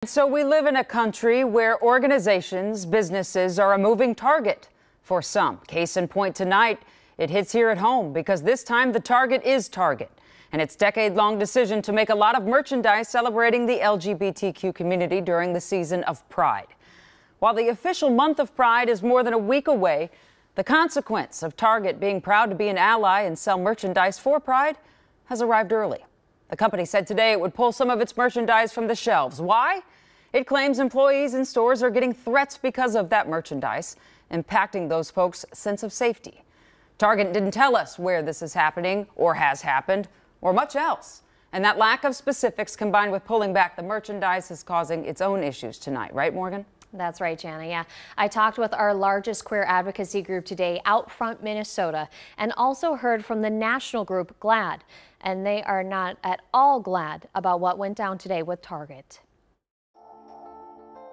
So we live in a country where organizations, businesses are a moving target for some. Case in point tonight, it hits here at home because this time the target is Target and its decade-long decision to make a lot of merchandise celebrating the LGBTQ community during the season of Pride. While the official month of Pride is more than a week away, the consequence of Target being proud to be an ally and sell merchandise for Pride has arrived early. The company said today it would pull some of its merchandise from the shelves. Why? It claims employees in stores are getting threats because of that merchandise, impacting those folks' sense of safety. Target didn't tell us where this is happening or has happened or much else. And that lack of specifics combined with pulling back the merchandise is causing its own issues tonight. Right, Morgan? That's right, Jana. Yeah, I talked with our largest queer advocacy group today, Outfront Minnesota, and also heard from the national group GLAAD. And they are not at all glad about what went down today with Target.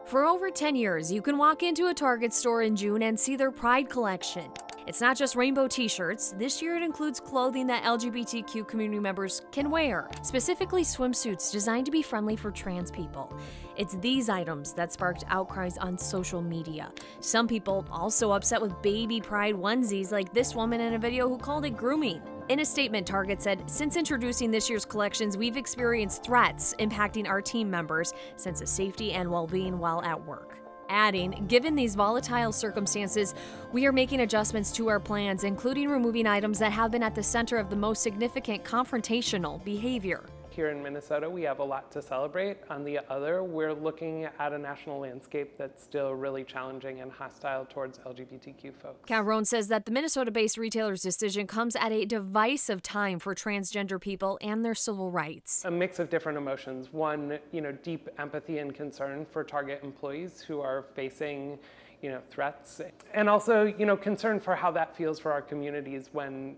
For over 10 years, you can walk into a Target store in June and see their Pride collection. It's not just rainbow t-shirts. This year it includes clothing that LGBTQ community members can wear, specifically swimsuits designed to be friendly for trans people. It's these items that sparked outcries on social media. Some people also upset with baby Pride onesies like this woman in a video who called it grooming. In a statement, Target said, since introducing this year's collections, we've experienced threats impacting our team members' sense of safety and well-being while at work. Adding, given these volatile circumstances, we are making adjustments to our plans, including removing items that have been at the center of the most significant confrontational behavior. Here in Minnesota, we have a lot to celebrate. On the other, we're looking at a national landscape that's still really challenging and hostile towards LGBTQ folks. Calrone says that the Minnesota-based retailer's decision comes at a divisive time for transgender people and their civil rights. A mix of different emotions. One, deep empathy and concern for Target employees who are facing threats, and also, concern for how that feels for our communities when,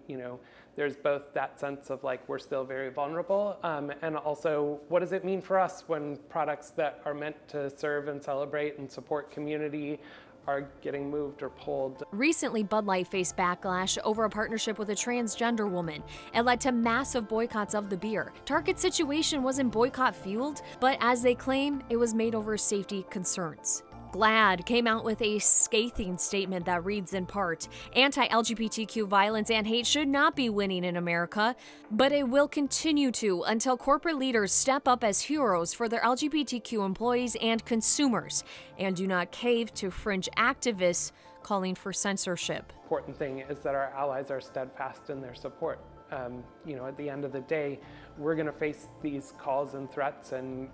there's both that sense of like we're still very vulnerable, and also what does it mean for us when products that are meant to serve and celebrate and support community are getting moved or pulled. Recently, Bud Light faced backlash over a partnership with a transgender woman. It led to massive boycotts of the beer. Target's situation wasn't boycott fueled, but as they claim, it was made over safety concerns. GLAAD came out with a scathing statement that reads in part, anti-LGBTQ violence and hate should not be winning in America, but it will continue to until corporate leaders step up as heroes for their LGBTQ employees and consumers, and do not cave to fringe activists calling for censorship. The important thing is that our allies are steadfast in their support. At the end of the day, we're going to face these calls and threats and,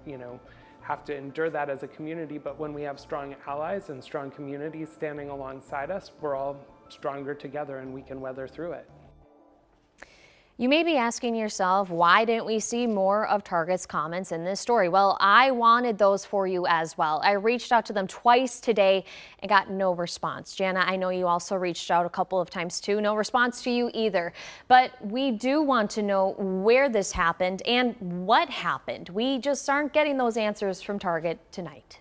have to endure that as a community, but when we have strong allies and strong communities standing alongside us, we're all stronger together and we can weather through it. You may be asking yourself, why didn't we see more of Target's comments in this story? Well, I wanted those for you as well. I reached out to them twice today and got no response. Jana, I know you also reached out a couple of times too. No response to you either. But we do want to know where this happened and what happened. We just aren't getting those answers from Target tonight.